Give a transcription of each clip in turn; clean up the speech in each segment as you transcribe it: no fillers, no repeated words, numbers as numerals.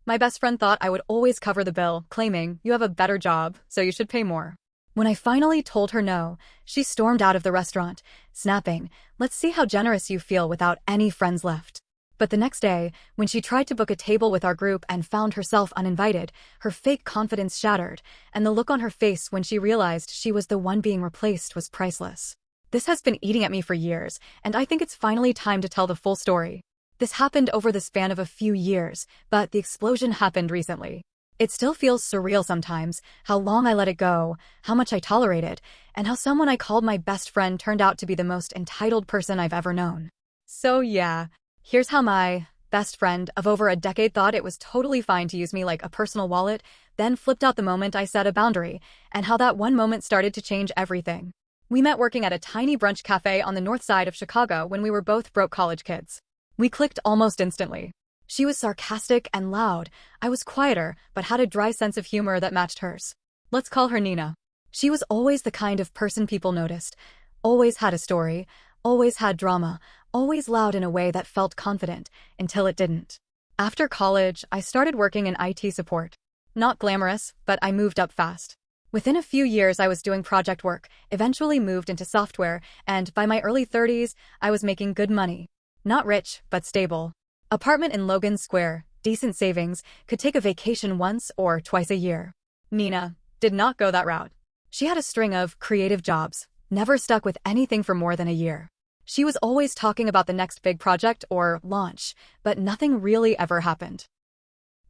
My best friend thought I would always cover the bill, claiming, "You have a better job, so you should pay more." When I finally told her no, she stormed out of the restaurant, snapping, "Let's see how generous you feel without any friends left." But the next day, when she tried to book a table with our group and found herself uninvited, her fake confidence shattered, and the look on her face when she realized she was the one being replaced was priceless. This has been eating at me for years, and I think it's finally time to tell the full story. This happened over the span of a few years, but the explosion happened recently. It still feels surreal sometimes, how long I let it go, how much I tolerated, and how someone I called my best friend turned out to be the most entitled person I've ever known. So yeah, here's how my best friend of over a decade thought it was totally fine to use me like a personal wallet, then flipped out the moment I set a boundary, and how that one moment started to change everything. We met working at a tiny brunch cafe on the north side of Chicago when we were both broke college kids. We clicked almost instantly. She was sarcastic and loud. I was quieter, but had a dry sense of humor that matched hers. Let's call her Nina. She was always the kind of person people noticed. Always had a story, always had drama, always loud in a way that felt confident, until it didn't. After college, I started working in IT support. Not glamorous, but I moved up fast. Within a few years, I was doing project work, eventually moved into software, and by my early 30s, I was making good money. Not rich, but stable. Apartment in Logan Square, decent savings, could take a vacation once or twice a year. Nina did not go that route. She had a string of creative jobs, never stuck with anything for more than a year. She was always talking about the next big project or launch, but nothing really ever happened.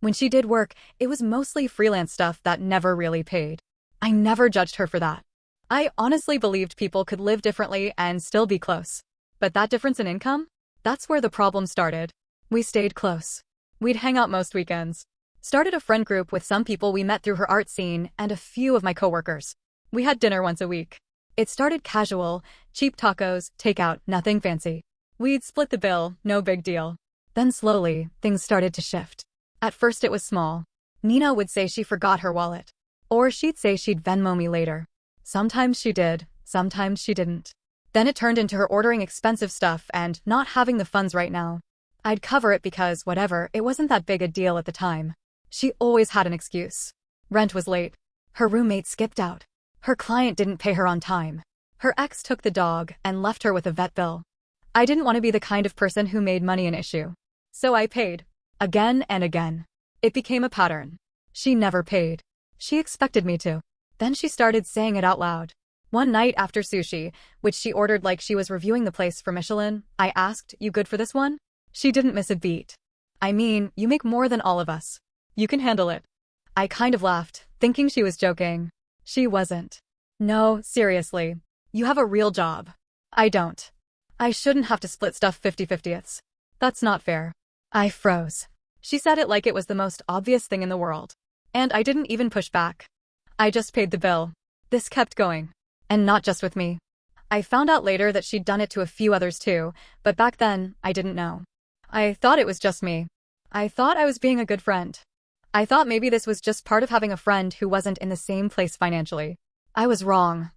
When she did work, it was mostly freelance stuff that never really paid. I never judged her for that. I honestly believed people could live differently and still be close. But that difference in income? That's where the problem started. We stayed close. We'd hang out most weekends. Started a friend group with some people we met through her art scene and a few of my coworkers. We had dinner once a week. It started casual, cheap tacos, takeout, nothing fancy. We'd split the bill, no big deal. Then slowly, things started to shift. At first it was small. Nina would say she forgot her wallet. Or she'd say she'd Venmo me later. Sometimes she did, sometimes she didn't. Then it turned into her ordering expensive stuff and not having the funds right now. I'd cover it because, whatever, it wasn't that big a deal at the time. She always had an excuse. Rent was late. Her roommate skipped out. Her client didn't pay her on time. Her ex took the dog and left her with a vet bill. I didn't want to be the kind of person who made money an issue. So I paid. Again and again. It became a pattern. She never paid. She expected me to. Then she started saying it out loud. One night after sushi, which she ordered like she was reviewing the place for Michelin, I asked, "You good for this one?" She didn't miss a beat. "I mean, you make more than all of us. You can handle it." I kind of laughed, thinking she was joking. She wasn't. "No, seriously. You have a real job. I don't. I shouldn't have to split stuff 50-50ths. That's not fair." I froze. She said it like it was the most obvious thing in the world. And I didn't even push back. I just paid the bill. This kept going. And not just with me. I found out later that she'd done it to a few others too, but back then, I didn't know. I thought it was just me. I thought I was being a good friend. I thought maybe this was just part of having a friend who wasn't in the same place financially. I was wrong.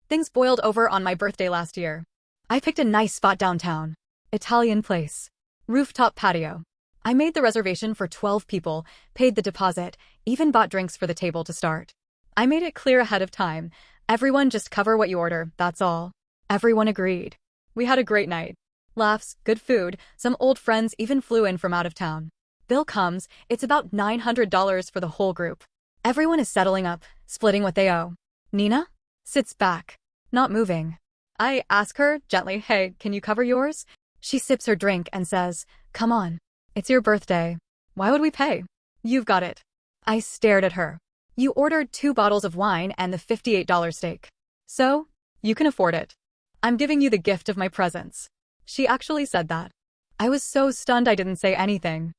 Things boiled over on my birthday last year. I picked a nice spot downtown. Italian place. Rooftop patio. I made the reservation for 12 people, paid the deposit, even bought drinks for the table to start. I made it clear ahead of time. Everyone just cover what you order, that's all. Everyone agreed. We had a great night. Laughs, good food, some old friends even flew in from out of town. Bill comes, it's about $900 for the whole group. Everyone is settling up, splitting what they owe. Nina sits back, not moving. I ask her gently, "Hey, can you cover yours?" She sips her drink and says, "Come on. It's your birthday. Why would we pay? You've got it." I stared at her. "You ordered 2 bottles of wine and the $58 steak. So, you can afford it. I'm giving you the gift of my presence." She actually said that. I was so stunned I didn't say anything.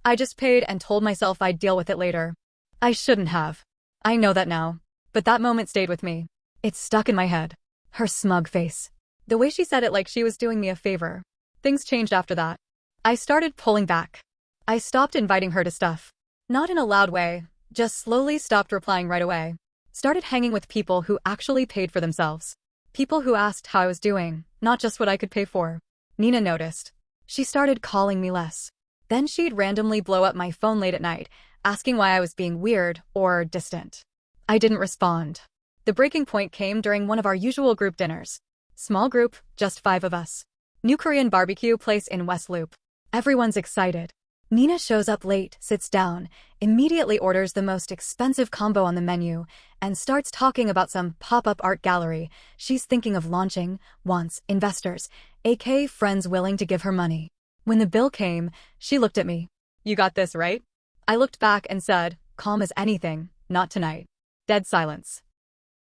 I just paid and told myself I'd deal with it later. I shouldn't have. I know that now. But that moment stayed with me. It stuck in my head. Her smug face. The way she said it like she was doing me a favor. Things changed after that. I started pulling back. I stopped inviting her to stuff. Not in a loud way, just slowly stopped replying right away. Started hanging with people who actually paid for themselves. People who asked how I was doing, not just what I could pay for. Nina noticed. She started calling me less. Then she'd randomly blow up my phone late at night, asking why I was being weird or distant. I didn't respond. The breaking point came during one of our usual group dinners. Small group, just 5 of us. New Korean barbecue place in West Loop. Everyone's excited. Nina shows up late, sits down, immediately orders the most expensive combo on the menu, and starts talking about some pop-up art gallery she's thinking of launching, wants investors, aka friends willing to give her money. When the bill came, she looked at me. "You got this, right?" I looked back and said, calm as anything, "Not tonight." Dead silence.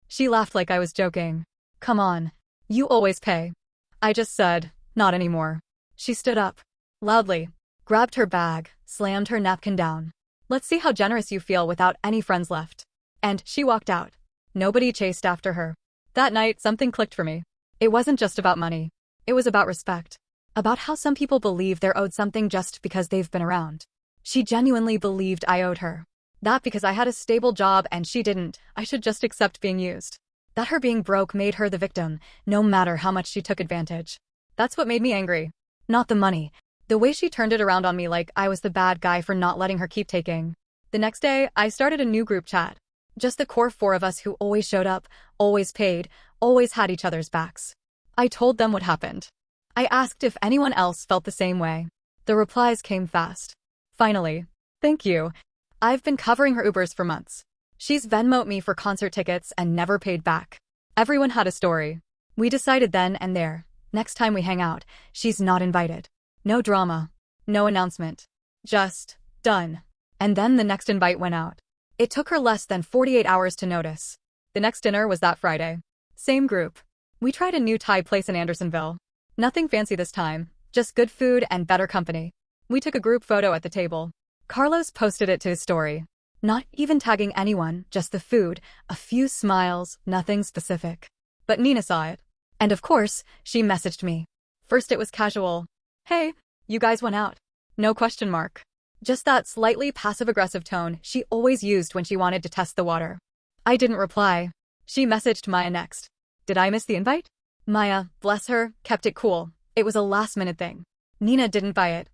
She laughed like I was joking. "Come on. You always pay." I just said, "Not anymore." She stood up. Loudly. Grabbed her bag, slammed her napkin down. "Let's see how generous you feel without any friends left." And she walked out. Nobody chased after her. That night, something clicked for me. It wasn't just about money. It was about respect. About how some people believe they're owed something just because they've been around. She genuinely believed I owed her. That because I had a stable job and she didn't, I should just accept being used. That her being broke made her the victim, no matter how much she took advantage. That's what made me angry. Not the money. The way she turned it around on me like I was the bad guy for not letting her keep taking. The next day, I started a new group chat. Just the core 4 of us who always showed up, always paid, always had each other's backs. I told them what happened. I asked if anyone else felt the same way. The replies came fast. Finally. "Thank you. I've been covering her Ubers for months. She's Venmo'd me for concert tickets and never paid back." Everyone had a story. We decided then and there. Next time we hang out, she's not invited. No drama. No announcement. Just, done. And then the next invite went out. It took her less than 48 hours to notice. The next dinner was that Friday. Same group. We tried a new Thai place in Andersonville. Nothing fancy this time, just good food and better company. We took a group photo at the table. Carlos posted it to his story. Not even tagging anyone, just the food, a few smiles, nothing specific. But Nina saw it. And of course, she messaged me. First it was casual. "Hey, you guys went out." No question mark. Just that slightly passive-aggressive tone she always used when she wanted to test the water. I didn't reply. She messaged Maya next. "Did I miss the invite?" Maya, bless her, kept it cool. It was a last-minute thing. Nina didn't buy it.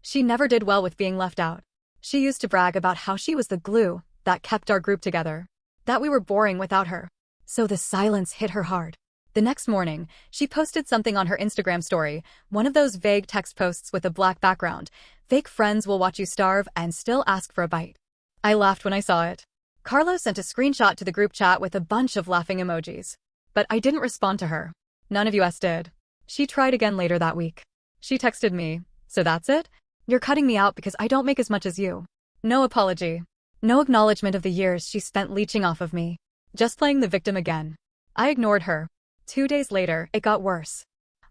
She never did well with being left out. She used to brag about how she was the glue that kept our group together. That we were boring without her. So the silence hit her hard. The next morning, she posted something on her Instagram story, one of those vague text posts with a black background. "Fake friends will watch you starve and still ask for a bite." I laughed when I saw it. Carlos sent a screenshot to the group chat with a bunch of laughing emojis. But I didn't respond to her. None of us did. She tried again later that week. She texted me, "So that's it? You're cutting me out because I don't make as much as you." No apology. No acknowledgement of the years she spent leeching off of me. Just playing the victim again. I ignored her. 2 days later, it got worse.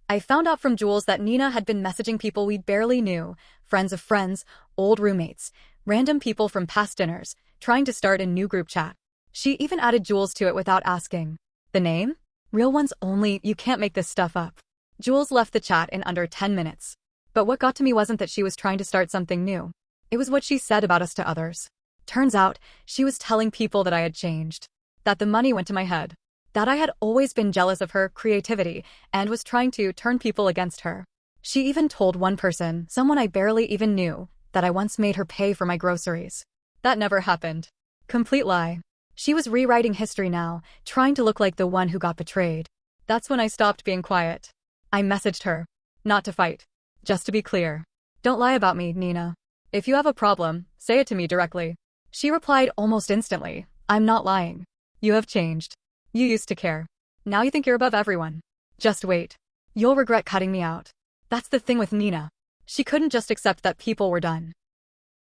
I found out from Jules that Nina had been messaging people we barely knew, friends of friends, old roommates, random people from past dinners, trying to start a new group chat. She even added Jules to it without asking. The name? Real ones only, you can't make this stuff up. Jules left the chat in under 10 minutes. But what got to me wasn't that she was trying to start something new. It was what she said about us to others. Turns out, she was telling people that I had changed. That the money went to my head. That I had always been jealous of her creativity and was trying to turn people against her. She even told one person, someone I barely even knew, that I once made her pay for my groceries. That never happened. Complete lie. She was rewriting history now, trying to look like the one who got betrayed. That's when I stopped being quiet. I messaged her. Not to fight. Just to be clear. Don't lie about me, Nina. If you have a problem, say it to me directly. She replied almost instantly. I'm not lying. You have changed. You used to care. Now you think you're above everyone. Just wait. You'll regret cutting me out. That's the thing with Nina. She couldn't just accept that people were done.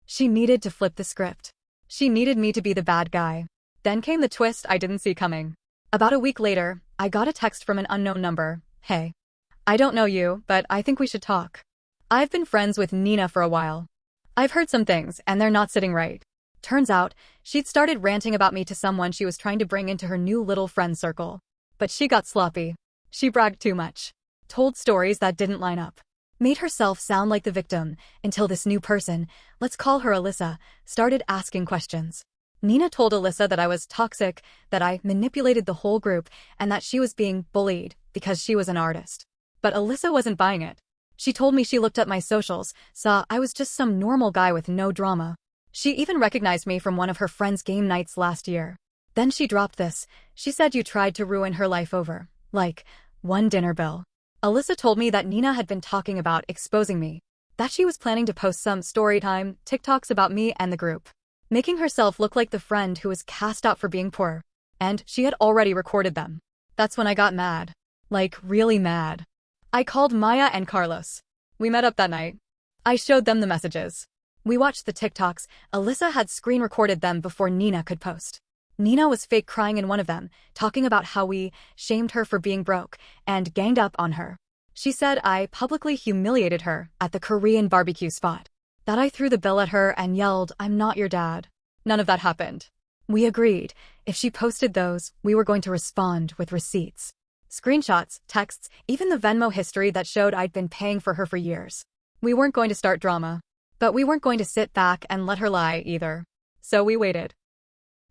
She needed to flip the script. She needed me to be the bad guy. Then came the twist I didn't see coming. About a week later, I got a text from an unknown number. "Hey. I don't know you, but I think we should talk. I've been friends with Nina for a while. I've heard some things, and they're not sitting right." Turns out, she'd started ranting about me to someone she was trying to bring into her new little friend circle. But she got sloppy. She bragged too much. Told stories that didn't line up. Made herself sound like the victim, until this new person, let's call her Alyssa, started asking questions. Nina told Alyssa that I was toxic, that I manipulated the whole group, and that she was being bullied because she was an artist. But Alyssa wasn't buying it. She told me she looked up my socials, saw I was just some normal guy with no drama. She even recognized me from one of her friends' game nights last year. Then she dropped this. She said you tried to ruin her life over, like, one dinner bill. Alyssa told me that Nina had been talking about exposing me, that she was planning to post some storytime TikToks about me and the group, making herself look like the friend who was cast out for being poor. And she had already recorded them. That's when I got mad. Like, really mad. I called Maya and Carlos. We met up that night. I showed them the messages. We watched the TikToks. Alyssa had screen recorded them before Nina could post. Nina was fake crying in one of them, talking about how we shamed her for being broke and ganged up on her. She said I publicly humiliated her at the Korean barbecue spot, that I threw the bill at her and yelled, "I'm not your dad." None of that happened. We agreed, if she posted those, we were going to respond with receipts. Screenshots, texts, even the Venmo history that showed I'd been paying for her for years. We weren't going to start drama. But we weren't going to sit back and let her lie either. So we waited.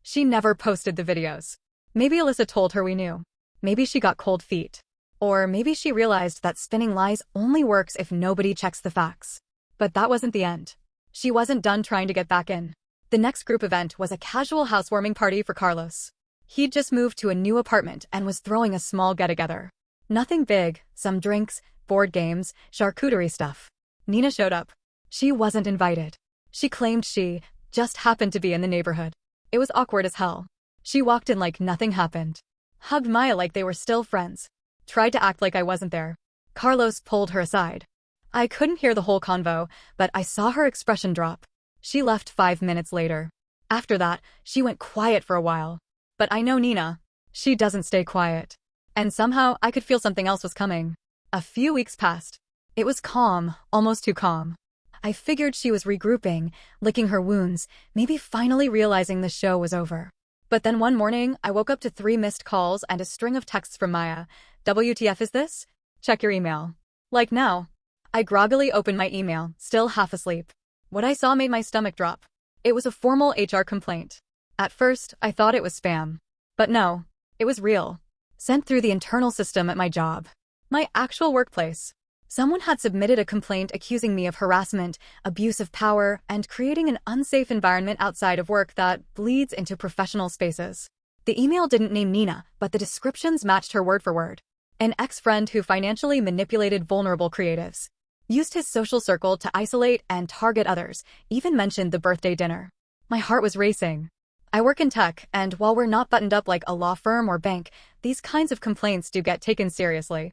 She never posted the videos. Maybe Alyssa told her we knew. Maybe she got cold feet. Or maybe she realized that spinning lies only works if nobody checks the facts. But that wasn't the end. She wasn't done trying to get back in. The next group event was a casual housewarming party for Carlos. He'd just moved to a new apartment and was throwing a small get-together. Nothing big, some drinks, board games, charcuterie stuff. Nina showed up. She wasn't invited. She claimed she just happened to be in the neighborhood. It was awkward as hell. She walked in like nothing happened. Hugged Maya like they were still friends. Tried to act like I wasn't there. Carlos pulled her aside. I couldn't hear the whole convo, but I saw her expression drop. She left 5 minutes later. After that, she went quiet for a while. But I know Nina. She doesn't stay quiet. And somehow I could feel something else was coming. A few weeks passed. It was calm, almost too calm. I figured she was regrouping, licking her wounds, maybe finally realizing the show was over. But then one morning, I woke up to 3 missed calls and a string of texts from Maya. "WTF is this? Check your email." Like now. I groggily opened my email, still half asleep. What I saw made my stomach drop. It was a formal HR complaint. At first, I thought it was spam. But no, it was real. Sent through the internal system at my job. My actual workplace. Someone had submitted a complaint accusing me of harassment, abuse of power, and creating an unsafe environment outside of work that bleeds into professional spaces. The email didn't name Nina, but the descriptions matched her word for word. An ex-friend who financially manipulated vulnerable creatives. Used his social circle to isolate and target others, even mentioned the birthday dinner. My heart was racing. I work in tech, and while we're not buttoned up like a law firm or bank, these kinds of complaints do get taken seriously.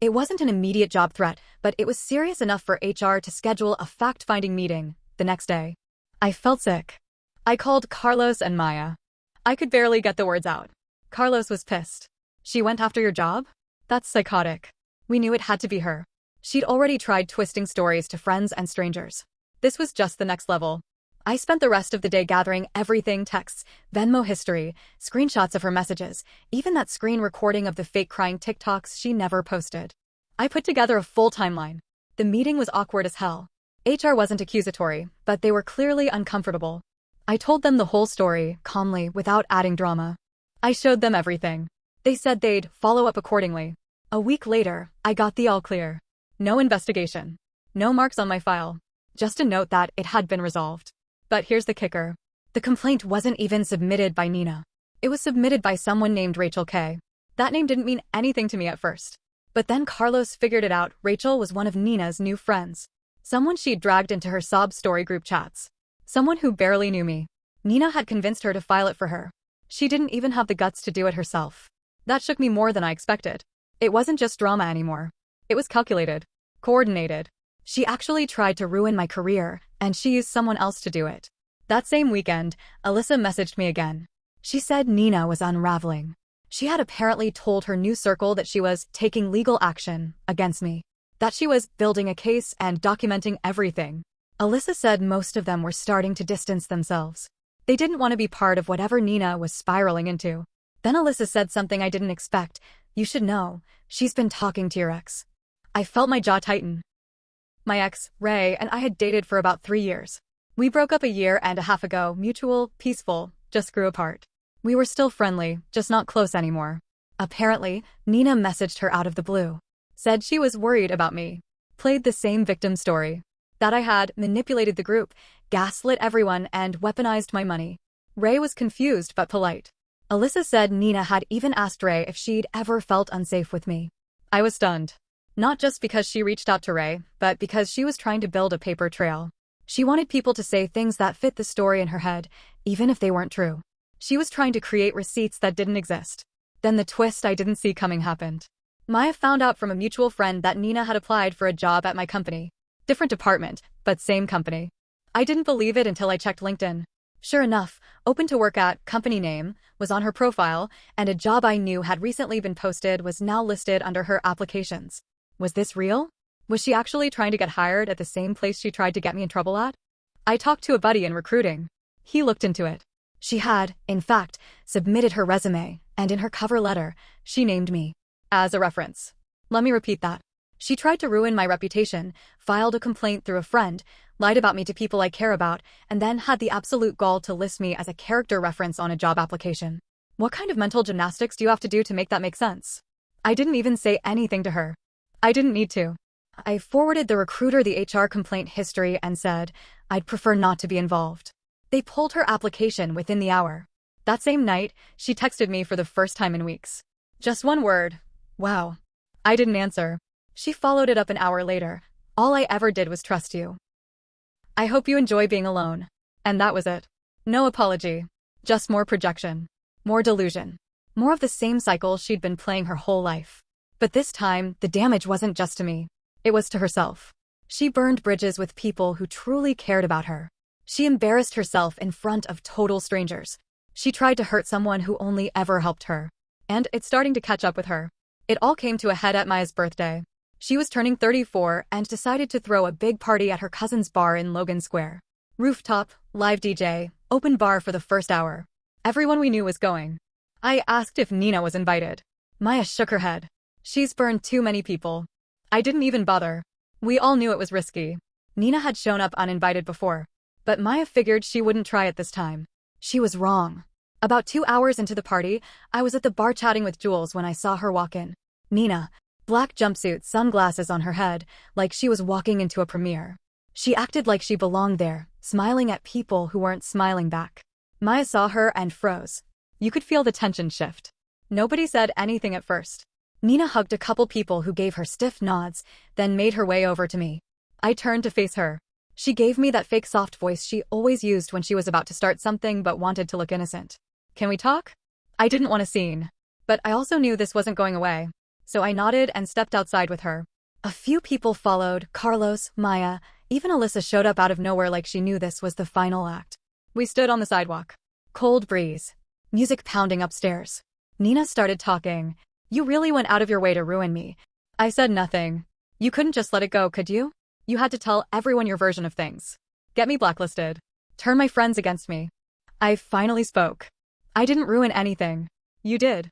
It wasn't an immediate job threat, but it was serious enough for HR to schedule a fact-finding meeting the next day. I felt sick. I called Carlos and Maya. I could barely get the words out. Carlos was pissed. "She went after your job? That's psychotic." We knew it had to be her. She'd already tried twisting stories to friends and strangers. This was just the next level. I spent the rest of the day gathering everything: texts, Venmo history, screenshots of her messages, even that screen recording of the fake crying TikToks she never posted. I put together a full timeline. The meeting was awkward as hell. HR wasn't accusatory, but they were clearly uncomfortable. I told them the whole story, calmly, without adding drama. I showed them everything. They said they'd follow up accordingly. A week later, I got the all clear. No investigation. No marks on my file. Just a note that it had been resolved. But here's the kicker. The complaint wasn't even submitted by Nina. It was submitted by someone named Rachel K. That name didn't mean anything to me at first. But then Carlos figured it out. Rachel was one of Nina's new friends. Someone she'd dragged into her sob story group chats. Someone who barely knew me. Nina had convinced her to file it for her. She didn't even have the guts to do it herself. That shook me more than I expected. It wasn't just drama anymore. It was calculated. Coordinated. She actually tried to ruin my career, and she used someone else to do it. That same weekend, Alyssa messaged me again. She said Nina was unraveling. She had apparently told her new circle that she was taking legal action against me. That she was building a case and documenting everything. Alyssa said most of them were starting to distance themselves. They didn't want to be part of whatever Nina was spiraling into. Then Alyssa said something I didn't expect. "You should know, she's been talking to your ex." I felt my jaw tighten. My ex, Ray, and I had dated for about 3 years. We broke up a year and a half ago, mutual, peaceful, just grew apart. We were still friendly, just not close anymore. Apparently, Nina messaged her out of the blue. Said she was worried about me. Played the same victim story. That I had manipulated the group, gaslit everyone, and weaponized my money. Ray was confused but polite. Alyssa said Nina had even asked Ray if she'd ever felt unsafe with me. I was stunned. Not just because she reached out to Ray, but because she was trying to build a paper trail. She wanted people to say things that fit the story in her head, even if they weren't true. She was trying to create receipts that didn't exist. Then the twist I didn't see coming happened. Maya found out from a mutual friend that Nina had applied for a job at my company. Different department, but same company. I didn't believe it until I checked LinkedIn. Sure enough, open to work at, company name, was on her profile, and a job I knew had recently been posted was now listed under her applications. Was this real? Was she actually trying to get hired at the same place she tried to get me in trouble at? I talked to a buddy in recruiting. He looked into it. She had, in fact, submitted her resume, and in her cover letter, she named me as a reference. Let me repeat that. She tried to ruin my reputation, filed a complaint through a friend, lied about me to people I care about, and then had the absolute gall to list me as a character reference on a job application. What kind of mental gymnastics do you have to do to make that make sense? I didn't even say anything to her. I didn't need to. I forwarded the recruiter the HR complaint history and said I'd prefer not to be involved. They pulled her application within the hour. That same night, she texted me for the first time in weeks. Just one word. Wow. I didn't answer. She followed it up an hour later. All I ever did was trust you. I hope you enjoy being alone. And that was it. No apology. Just more projection. More delusion. More of the same cycle she'd been playing her whole life. But this time, the damage wasn't just to me. It was to herself. She burned bridges with people who truly cared about her. She embarrassed herself in front of total strangers. She tried to hurt someone who only ever helped her. And it's starting to catch up with her. It all came to a head at Maya's birthday. She was turning 34 and decided to throw a big party at her cousin's bar in Logan Square. Rooftop, live DJ, open bar for the first hour. Everyone we knew was going. I asked if Nina was invited. Maya shook her head. She's burned too many people. I didn't even bother. We all knew it was risky. Nina had shown up uninvited before. But Maya figured she wouldn't try it this time. She was wrong. About 2 hours into the party, I was at the bar chatting with Jules when I saw her walk in. Nina. Black jumpsuit, sunglasses on her head, like she was walking into a premiere. She acted like she belonged there, smiling at people who weren't smiling back. Maya saw her and froze. You could feel the tension shift. Nobody said anything at first. Nina hugged a couple people who gave her stiff nods, then made her way over to me. I turned to face her. She gave me that fake soft voice she always used when she was about to start something but wanted to look innocent. Can we talk? I didn't want a scene. But I also knew this wasn't going away. So I nodded and stepped outside with her. A few people followed, Carlos, Maya, even Alyssa showed up out of nowhere like she knew this was the final act. We stood on the sidewalk. Cold breeze. Music pounding upstairs. Nina started talking. You really went out of your way to ruin me. I said nothing. You couldn't just let it go, could you? You had to tell everyone your version of things. Get me blacklisted. Turn my friends against me. I finally spoke. I didn't ruin anything. You did.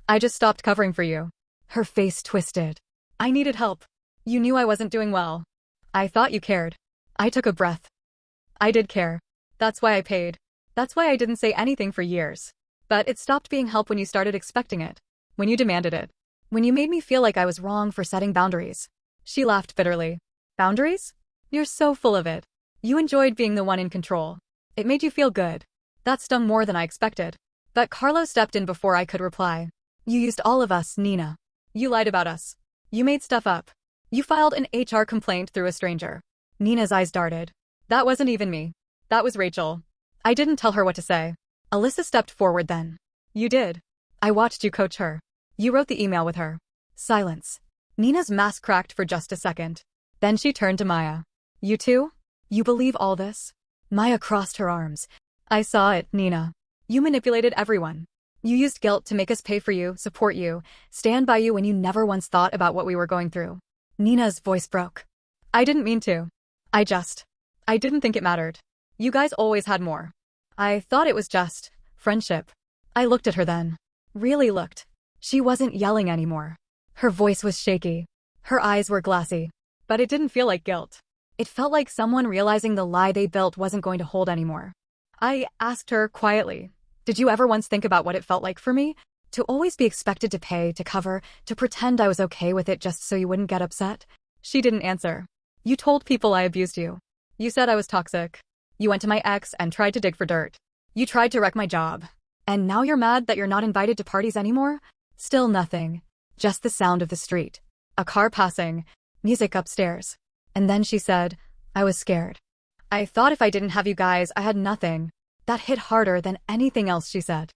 I just stopped covering for you. Her face twisted. I needed help. You knew I wasn't doing well. I thought you cared. I took a breath. I did care. That's why I paid. That's why I didn't say anything for years. But it stopped being help when you started expecting it. When you demanded it. When you made me feel like I was wrong for setting boundaries. She laughed bitterly. Boundaries? You're so full of it. You enjoyed being the one in control. It made you feel good. That stung more than I expected. But Carlos stepped in before I could reply. You used all of us, Nina. You lied about us. You made stuff up. You filed an HR complaint through a stranger. Nina's eyes darted. That wasn't even me. That was Rachel. I didn't tell her what to say. Alyssa stepped forward then. You did. I watched you coach her. You wrote the email with her. Silence. Nina's mask cracked for just a second. Then she turned to Maya. You too? You believe all this? Maya crossed her arms. I saw it, Nina. You manipulated everyone. You used guilt to make us pay for you, support you, stand by you when you never once thought about what we were going through. Nina's voice broke. I didn't mean to. I didn't think it mattered. You guys always had more. I thought it was just friendship. I looked at her then. Really looked. She wasn't yelling anymore. Her voice was shaky. Her eyes were glassy. But it didn't feel like guilt. It felt like someone realizing the lie they built wasn't going to hold anymore. I asked her quietly, did you ever once think about what it felt like for me? To always be expected to pay, to cover, to pretend I was okay with it just so you wouldn't get upset? She didn't answer. You told people I abused you. You said I was toxic. You went to my ex and tried to dig for dirt. You tried to wreck my job. And now you're mad that you're not invited to parties anymore? Still nothing. Just the sound of the street. A car passing. Music upstairs. And then she said, I was scared. I thought if I didn't have you guys, I had nothing. That hit harder than anything else she said.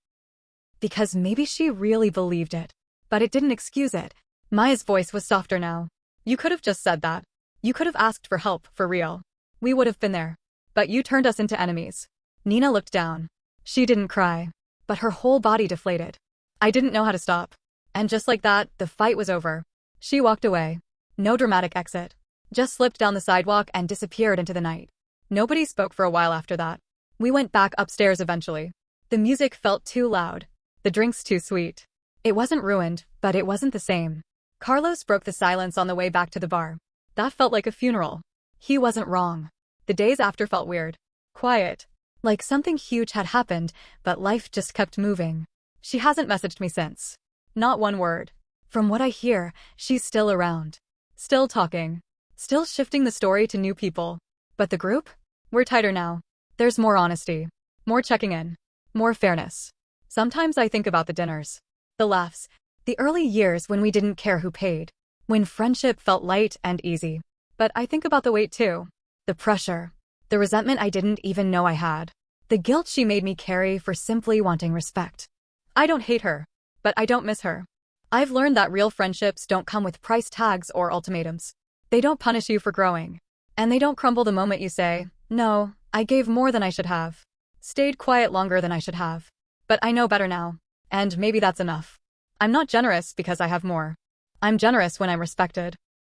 Because maybe she really believed it. But it didn't excuse it. Maya's voice was softer now. You could have just said that. You could have asked for help, for real. We would have been there. But you turned us into enemies. Nina looked down. She didn't cry. But her whole body deflated. I didn't know how to stop. And just like that, the fight was over. She walked away. No dramatic exit. Just slipped down the sidewalk and disappeared into the night. Nobody spoke for a while after that. We went back upstairs eventually. The music felt too loud. The drinks too sweet. It wasn't ruined, but it wasn't the same. Carlos broke the silence on the way back to the bar. That felt like a funeral. He wasn't wrong. The days after felt weird. Quiet. Like something huge had happened, but life just kept moving. She hasn't messaged me since. Not one word. From what I hear, she's still around. Still talking. Still shifting the story to new people. But the group? We're tighter now. There's more honesty. More checking in. More fairness. Sometimes I think about the dinners. The laughs. The early years when we didn't care who paid. When friendship felt light and easy. But I think about the weight too. The pressure. The resentment I didn't even know I had. The guilt she made me carry for simply wanting respect. I don't hate her. But I don't miss her. I've learned that real friendships don't come with price tags or ultimatums. They don't punish you for growing. And they don't crumble the moment you say, no, I gave more than I should have. Stayed quiet longer than I should have. But I know better now. And maybe that's enough. I'm not generous because I have more. I'm generous when I'm respected.